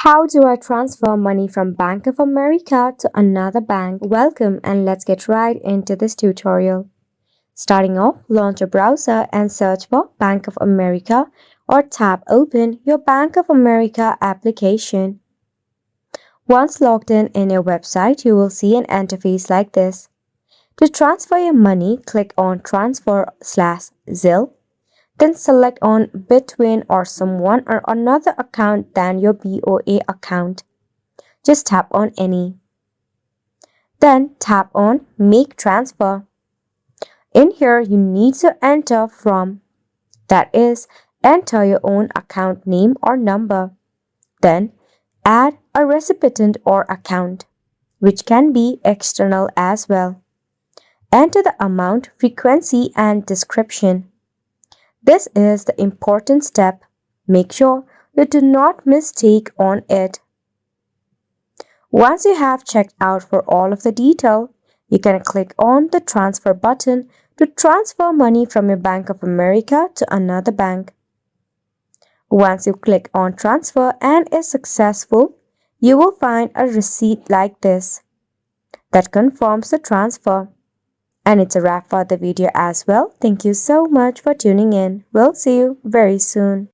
How do I transfer money from Bank of America to another bank? Welcome and let's get right into this tutorial. Starting off, launch a browser and search for Bank of America or tap open your Bank of America application. Once logged in your website, you will see an interface like this. To transfer your money, click on Transfer/Zelle. Then select on between or someone or another account than your BOA account. Just tap on any. Then tap on Make Transfer. In here, you need to enter from, that is, enter your own account name or number. Then add a recipient or account, which can be external as well. Enter the amount, frequency, and description. This is the important step. Make sure you do not mistake on it. Once you have checked out for all of the detail, you can click on the transfer button to transfer money from your Bank of America to another bank. Once you click on transfer and is successful, you will find a receipt like this that confirms the transfer. And it's a wrap for the video as well. Thank you so much for tuning in. We'll see you very soon.